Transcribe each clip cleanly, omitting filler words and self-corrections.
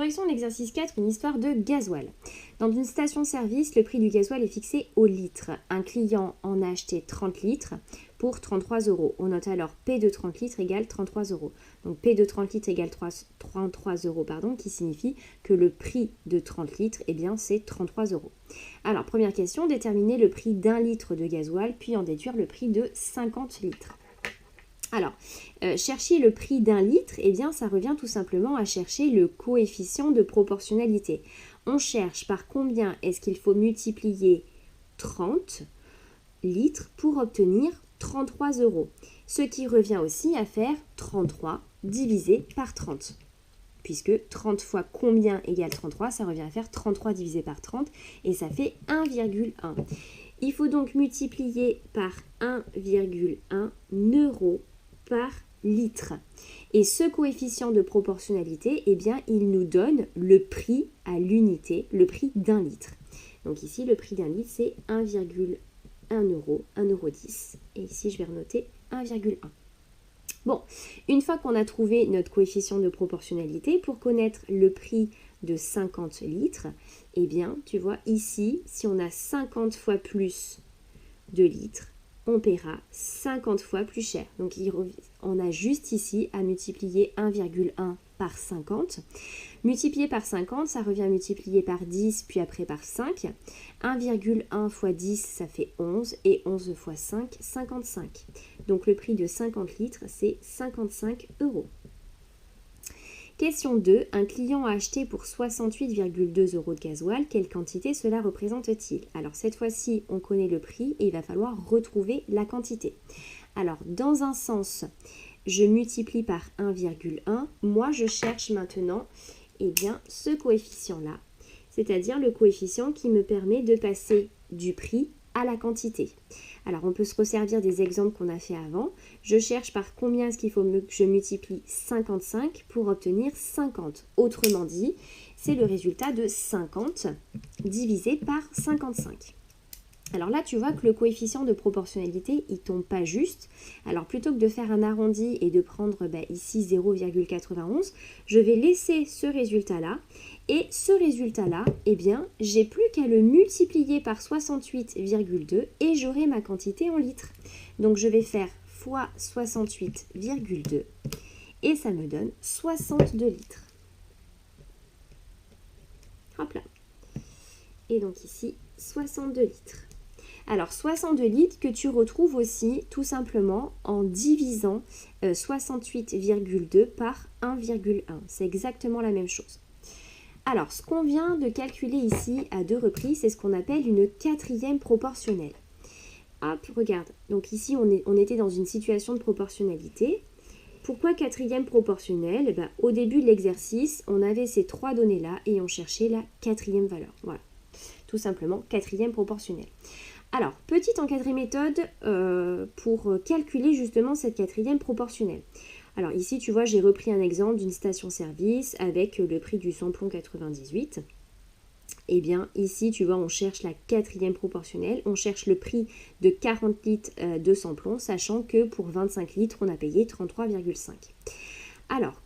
Correction de l'exercice 4, une histoire de gasoil. Dans une station-service, le prix du gasoil est fixé au litre. Un client en a acheté 30 litres pour 33 €. On note alors P de 30 litres égale 33 €. Donc P de 30 litres égale 33 €, qui signifie que le prix de 30 litres, eh bien, c'est 33 €. Alors, première question, déterminer le prix d'un litre de gasoil, puis en déduire le prix de 50 litres. Alors, chercher le prix d'un litre, eh bien, ça revient tout simplement à chercher le coefficient de proportionnalité. On cherche par combien est-ce qu'il faut multiplier 30 litres pour obtenir 33 €. Ce qui revient aussi à faire 33 divisé par 30. Puisque 30 fois combien égale 33, ça revient à faire 33 divisé par 30 et ça fait 1,1. Il faut donc multiplier par 1,1 € par litre. Et ce coefficient de proportionnalité, eh bien, il nous donne le prix à l'unité, le prix d'un litre. Donc ici, le prix d'un litre, c'est 1,1 €, 1,10 €. Et ici, je vais renoter 1,1. Bon, une fois qu'on a trouvé notre coefficient de proportionnalité, pour connaître le prix de 50 litres, eh bien, tu vois, ici, si on a 50 fois plus de litres, on paiera 50 fois plus cher. Donc, on a juste ici à multiplier 1,1 par 50. Multiplié par 50, ça revient à multiplier par 10, puis après par 5. 1,1 fois 10, ça fait 11, et 11 fois 5, 55. Donc, le prix de 50 litres, c'est 55 €. Question 2. Un client a acheté pour 68,2 € de gasoil. Quelle quantité cela représente-t-il? Alors, cette fois-ci, on connaît le prix et il va falloir retrouver la quantité. Alors, dans un sens, je multiplie par 1,1. Moi, je cherche maintenant, eh bien, ce coefficient-là, c'est-à-dire le coefficient qui me permet de passer du prix à la quantité. Alors, on peut se resservir des exemples qu'on a fait avant. Je cherche par combien est-ce qu'il faut que je multiplie 55 pour obtenir 50. Autrement dit, c'est le résultat de 50 divisé par 55. Alors là, tu vois que le coefficient de proportionnalité, il tombe pas juste. Alors, plutôt que de faire un arrondi et de prendre ici 0,91, je vais laisser ce résultat-là. Et ce résultat-là, eh bien, j'ai plus qu'à le multiplier par 68,2 et j'aurai ma quantité en litres. Donc, je vais faire fois 68,2 et ça me donne 62 litres. Hop là. Et donc ici, 62 litres. Alors, 62 litres que tu retrouves aussi tout simplement en divisant 68,2 par 1,1. C'est exactement la même chose. Alors, ce qu'on vient de calculer ici à deux reprises, c'est ce qu'on appelle une quatrième proportionnelle. Hop, regarde. Donc ici, on était dans une situation de proportionnalité. Pourquoi quatrième proportionnelle? Au début de l'exercice, on avait ces trois données-là et on cherchait la quatrième valeur. Voilà, tout simplement, quatrième proportionnelle. Alors, petite encadrée méthode pour calculer justement cette quatrième proportionnelle. Alors ici, tu vois, j'ai repris un exemple d'une station-service avec le prix du samplon 98. Eh bien, ici, tu vois, on cherche la quatrième proportionnelle. On cherche le prix de 40 litres de samplon, sachant que pour 25 litres, on a payé 33,5. Alors,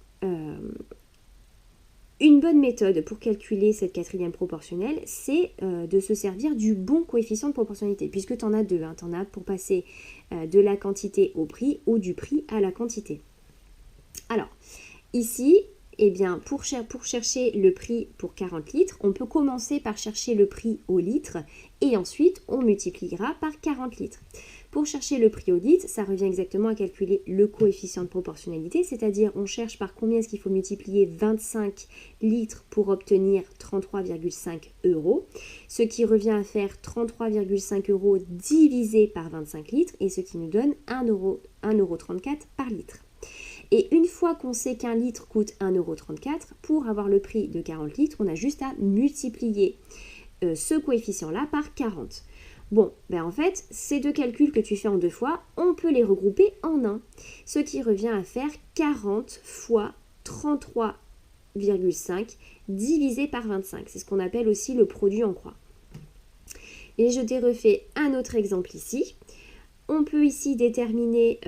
une bonne méthode pour calculer cette quatrième proportionnelle, c'est de se servir du bon coefficient de proportionnalité, puisque tu en as deux. Tu en as pour passer de la quantité au prix ou du prix à la quantité. Alors, ici, eh bien, pour chercher le prix pour 40 litres, on peut commencer par chercher le prix au litre et ensuite on multipliera par 40 litres. Pour chercher le prix au litre, ça revient exactement à calculer le coefficient de proportionnalité, c'est-à-dire on cherche par combien est-ce qu'il faut multiplier 25 litres pour obtenir 33,5 €, ce qui revient à faire 33,5 € divisé par 25 litres et ce qui nous donne 1,34 € par litre. Et une fois qu'on sait qu'un litre coûte 1,34 €, pour avoir le prix de 40 litres, on a juste à multiplier ce coefficient-là par 40. Bon, en fait, ces deux calculs que tu fais en deux fois, on peut les regrouper en un. Ce qui revient à faire 40 fois 33,5 divisé par 25. C'est ce qu'on appelle aussi le produit en croix. Et je t'ai refait un autre exemple ici. On peut ici déterminer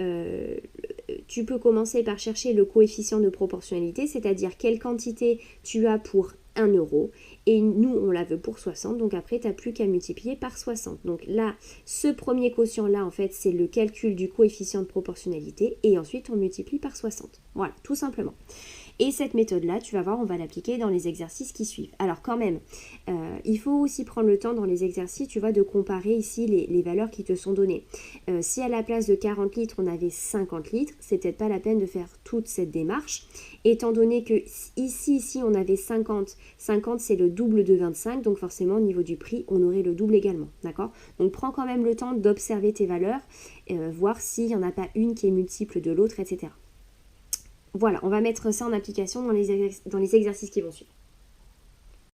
tu peux commencer par chercher le coefficient de proportionnalité, c'est-à-dire quelle quantité tu as pour 1 euro. Et nous, on la veut pour 60, donc après, tu n'as plus qu'à multiplier par 60. Donc là, ce premier quotient-là, en fait, c'est le calcul du coefficient de proportionnalité. Et ensuite, on multiplie par 60. Voilà, tout simplement. Et cette méthode-là, tu vas voir, on va l'appliquer dans les exercices qui suivent. Alors quand même, il faut aussi prendre le temps dans les exercices, tu vois, de comparer ici les valeurs qui te sont données. Si à la place de 40 litres, on avait 50 litres, c'est peut-être pas la peine de faire toute cette démarche, étant donné que ici, on avait 50, 50 c'est le double de 25, donc forcément au niveau du prix, on aurait le double également, d'accord? Donc prends quand même le temps d'observer tes valeurs, voir s'il n'y en a pas une qui est multiple de l'autre, etc. Voilà, on va mettre ça en application dans les exercices qui vont suivre.